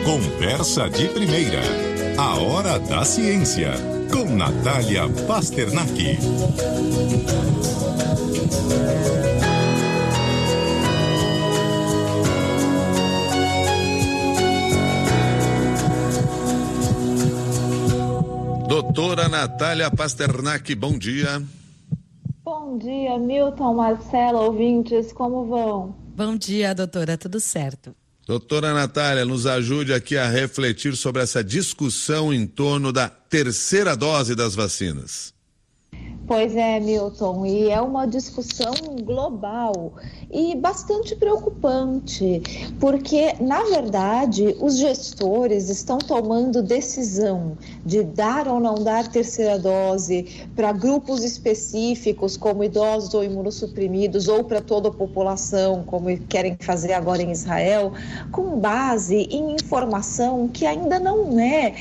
Conversa de Primeira. A Hora da Ciência. Com Natália Pasternak. Doutora Natália Pasternak, bom dia. Bom dia, Milton, Marcela, ouvintes, como vão? Bom dia, doutora, tudo certo. Doutora Natália, nos ajude aqui a refletir sobre essa discussão em torno da terceira dose das vacinas. Pois é, Milton, e é uma discussão global e bastante preocupante, porque, na verdade, os gestores estão tomando decisão de dar ou não dar terceira dose para grupos específicos, como idosos ou imunossuprimidos, ou para toda a população, como querem fazer agora em Israel, com base em informação que ainda não é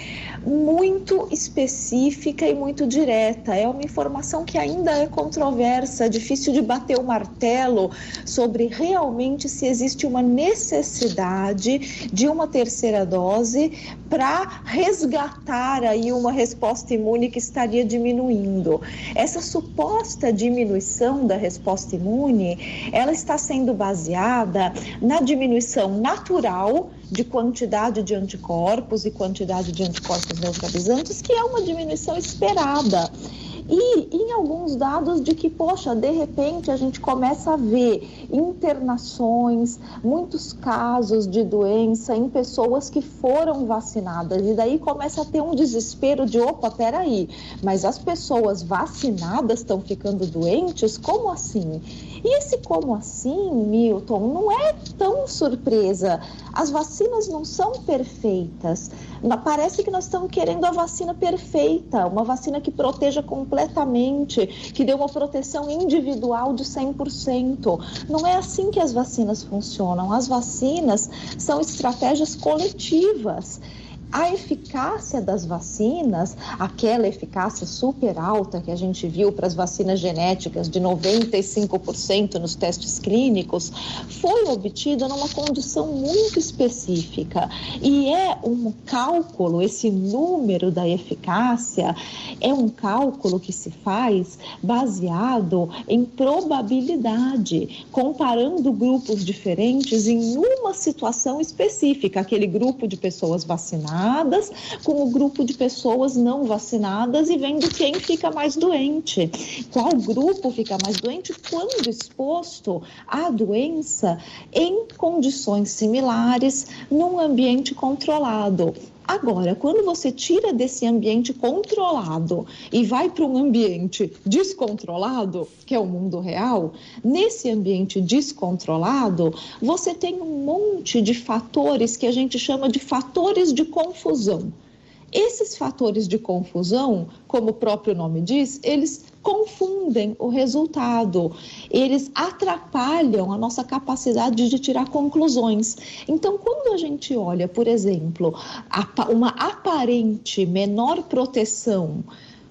muito específica e muito direta. É uma informação que ainda é controversa, difícil de bater o martelo sobre realmente se existe uma necessidade de uma terceira dose para resgatar aí uma resposta imune que estaria diminuindo. Essa suposta diminuição da resposta imune, ela está sendo baseada na diminuição natural de quantidade de anticorpos e quantidade de anticorpos neutralizantes, que é uma diminuição esperada. E em alguns dados de que, poxa, de repente a gente começa a ver internações, muitos casos de doença em pessoas que foram vacinadas. E daí começa a ter um desespero de, opa, peraí, mas as pessoas vacinadas estão ficando doentes? Como assim? E esse como assim, Milton, não é tão surpresa. As vacinas não são perfeitas. Parece que nós estamos querendo a vacina perfeita, uma vacina que proteja completamente, que dê uma proteção individual de 100%. Não é assim que as vacinas funcionam. As vacinas são estratégias coletivas. A eficácia das vacinas, aquela eficácia super alta que a gente viu para as vacinas genéticas de 95% nos testes clínicos, foi obtida numa condição muito específica. E é um cálculo, esse número da eficácia, é um cálculo que se faz baseado em probabilidade, comparando grupos diferentes em uma situação específica, aquele grupo de pessoas vacinadas com o grupo de pessoas não vacinadas e vendo quem fica mais doente. Qual grupo fica mais doente quando exposto à doença em condições similares num ambiente controlado. Agora, quando você tira desse ambiente controlado e vai para um ambiente descontrolado, que é o mundo real, nesse ambiente descontrolado, você tem um monte de fatores que a gente chama de fatores de confusão. Esses fatores de confusão, como o próprio nome diz, eles confundem o resultado, eles atrapalham a nossa capacidade de tirar conclusões. Então, quando a gente olha, por exemplo, uma aparente menor proteção,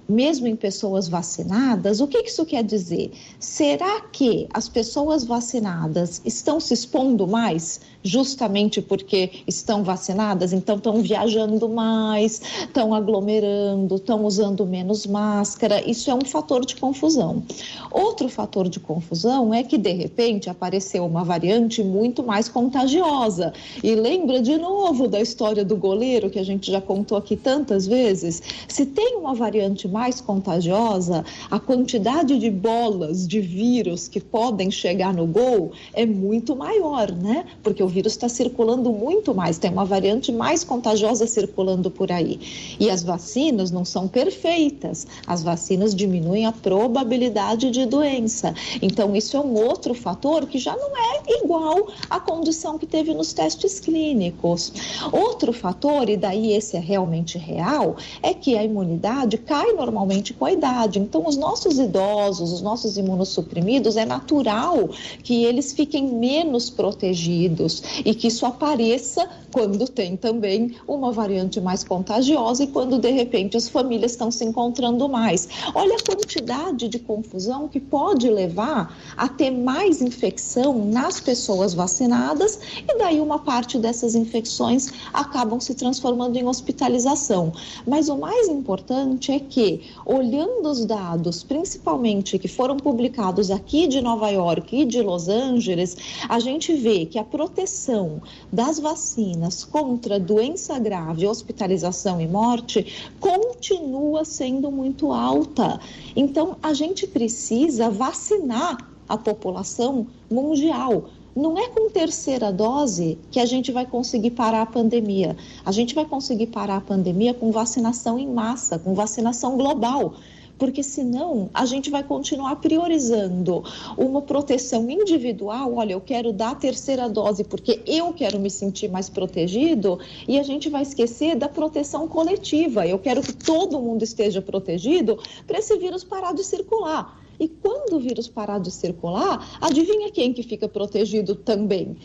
mesmo em pessoas vacinadas, o que isso quer dizer? Será que as pessoas vacinadas estão se expondo mais justamente porque estão vacinadas? Então estão viajando mais, estão aglomerando, estão usando menos máscara. Isso é um fator de confusão. Outro fator de confusão é que, de repente, apareceu uma variante muito mais contagiosa. E lembra de novo da história do goleiro, que a gente já contou aqui tantas vezes? Se tem uma variante mais contagiosa, a quantidade de bolas de vírus que podem chegar no gol é muito maior, né? Porque o vírus está circulando muito mais, tem uma variante mais contagiosa circulando por aí. E as vacinas não são perfeitas, as vacinas diminuem a probabilidade de doença. Então, isso é um outro fator que já não é igual à condição que teve nos testes clínicos. Outro fator, e daí esse é realmente real, é que a imunidade cai normalmente com a idade. Então, os nossos idosos, os nossos imunossuprimidos, é natural que eles fiquem menos protegidos vírus e que isso apareça quando tem também uma variante mais contagiosa e quando, de repente, as famílias estão se encontrando mais. Olha a quantidade de confusão que pode levar a ter mais infecção nas pessoas vacinadas e daí uma parte dessas infecções acabam se transformando em hospitalização. Mas o mais importante é que, olhando os dados, principalmente que foram publicados aqui de Nova York e de Los Angeles, a gente vê que a proteção das vacinas contra doença grave, hospitalização e morte continua sendo muito alta. Então, a gente precisa vacinar a população mundial. Não é com terceira dose que a gente vai conseguir parar a pandemia. A gente vai conseguir parar a pandemia com vacinação em massa, com vacinação global. Porque senão a gente vai continuar priorizando uma proteção individual. Olha, eu quero dar a terceira dose porque eu quero me sentir mais protegido, e a gente vai esquecer da proteção coletiva. Eu quero que todo mundo esteja protegido para esse vírus parar de circular. E quando o vírus parar de circular, adivinha quem que fica protegido também?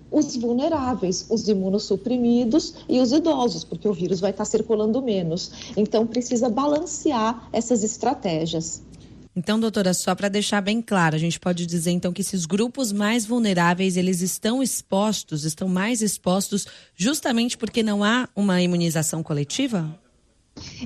Os vulneráveis, os imunossuprimidos e os idosos, porque o vírus vai estar circulando menos. Então, precisa balancear essas estratégias. Então, doutora, só para deixar bem claro, a gente pode dizer então que esses grupos mais vulneráveis, eles estão mais expostos justamente porque não há uma imunização coletiva?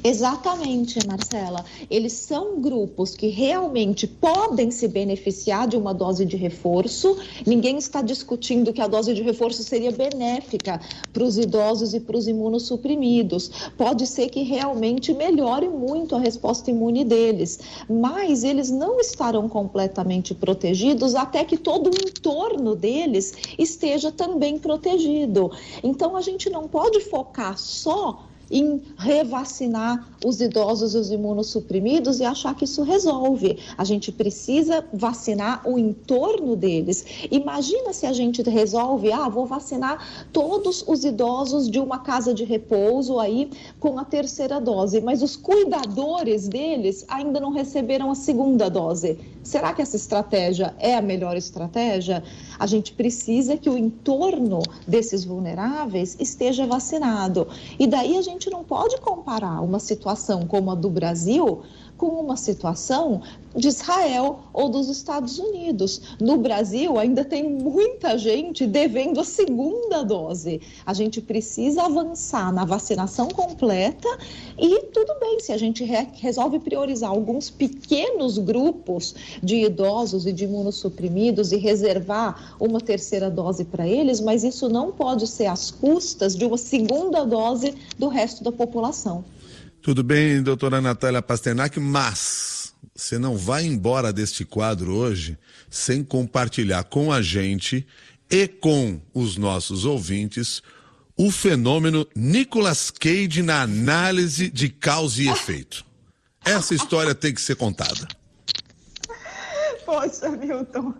Exatamente, Marcela. Eles são grupos que realmente podem se beneficiar de uma dose de reforço. Ninguém está discutindo que a dose de reforço seria benéfica para os idosos e para os imunossuprimidos. Pode ser que realmente melhore muito a resposta imune deles, mas eles não estarão completamente protegidos até que todo o entorno deles esteja também protegido. Então, a gente não pode focar só em revacinar os idosos e os imunossuprimidos e achar que isso resolve. A gente precisa vacinar o entorno deles. Imagina se a gente resolve, vou vacinar todos os idosos de uma casa de repouso aí com a terceira dose, mas os cuidadores deles ainda não receberam a segunda dose. Será que essa estratégia é a melhor estratégia? A gente precisa que o entorno desses vulneráveis esteja vacinado. E daí a gente não pode comparar uma situação como a do Brasil com uma situação de Israel ou dos Estados Unidos. No Brasil, ainda tem muita gente devendo a segunda dose. A gente precisa avançar na vacinação completa e tudo bem, se a gente resolve priorizar alguns pequenos grupos de idosos e de imunossuprimidos e reservar uma terceira dose para eles, mas isso não pode ser às custas de uma segunda dose do resto da população. Tudo bem, doutora Natália Pasternak, mas você não vai embora deste quadro hoje sem compartilhar com a gente e com os nossos ouvintes o fenômeno Nicolas Cage na análise de causa e efeito. Essa história tem que ser contada. Poxa, Milton,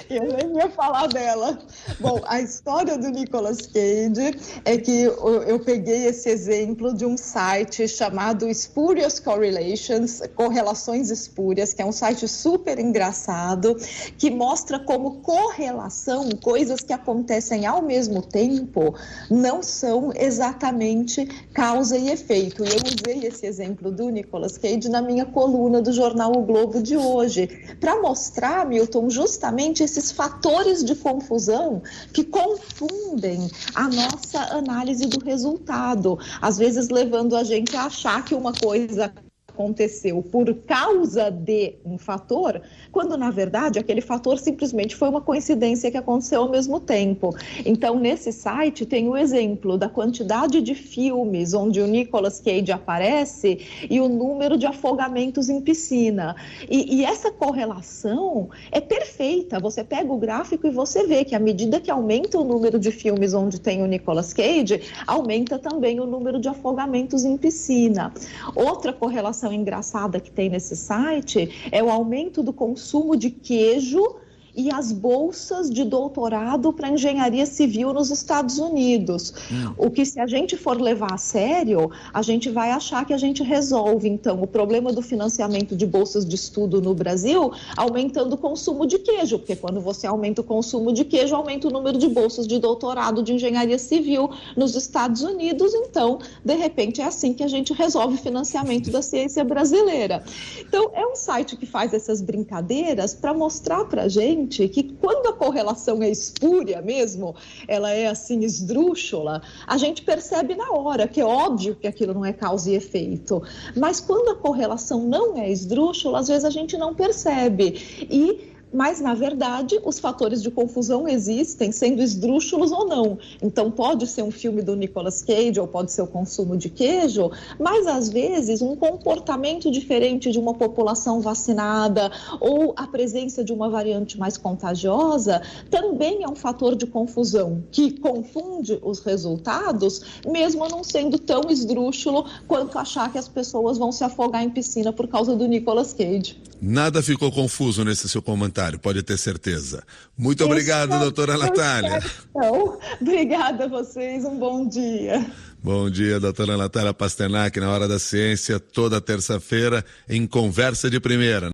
eu nem ia falar dela. Bom, a história do Nicolas Cage é que eu peguei esse exemplo de um site chamado Spurious Correlations, Correlações Espúrias, que é um site super engraçado, que mostra como correlação, coisas que acontecem ao mesmo tempo, não são exatamente causa e efeito. E eu usei esse exemplo do Nicolas Cage na minha coluna do jornal O Globo de hoje, para mostrar, Milton, justamente esses fatores de confusão que confundem a nossa análise do resultado, às vezes levando a gente a achar que uma coisa aconteceu por causa de um fator, quando na verdade aquele fator simplesmente foi uma coincidência que aconteceu ao mesmo tempo. Então, nesse site tem o exemplo da quantidade de filmes onde o Nicolas Cage aparece e o número de afogamentos em piscina. E essa correlação é perfeita. Você pega o gráfico e você vê que à medida que aumenta o número de filmes onde tem o Nicolas Cage, aumenta também o número de afogamentos em piscina. Outra correlação engraçada que tem nesse site é o aumento do consumo de queijo e as bolsas de doutorado para engenharia civil nos Estados Unidos. O que, se a gente for levar a sério, a gente vai achar que a gente resolve, então, o problema do financiamento de bolsas de estudo no Brasil, aumentando o consumo de queijo, porque quando você aumenta o consumo de queijo, aumenta o número de bolsas de doutorado de engenharia civil nos Estados Unidos. Então, de repente, é assim que a gente resolve o financiamento da ciência brasileira. Então, é um site que faz essas brincadeiras para mostrar para a gente que quando a correlação é espúria mesmo, ela é assim esdrúxula, a gente percebe na hora, que é óbvio que aquilo não é causa e efeito. Mas quando a correlação não é esdrúxula, às vezes a gente não percebe. Mas, na verdade, os fatores de confusão existem, sendo esdrúxulos ou não. Então, pode ser um filme do Nicolas Cage ou pode ser o consumo de queijo, mas, às vezes, um comportamento diferente de uma população vacinada ou a presença de uma variante mais contagiosa também é um fator de confusão que confunde os resultados, mesmo não sendo tão esdrúxulo quanto achar que as pessoas vão se afogar em piscina por causa do Nicolas Cage. Nada ficou confuso nesse seu comentário, pode ter certeza. Muito obrigado, doutora Natália. Então, obrigada a vocês, um bom dia. Bom dia, doutora Natália Pasternak, na Hora da Ciência, toda terça-feira, em Conversa de Primeira.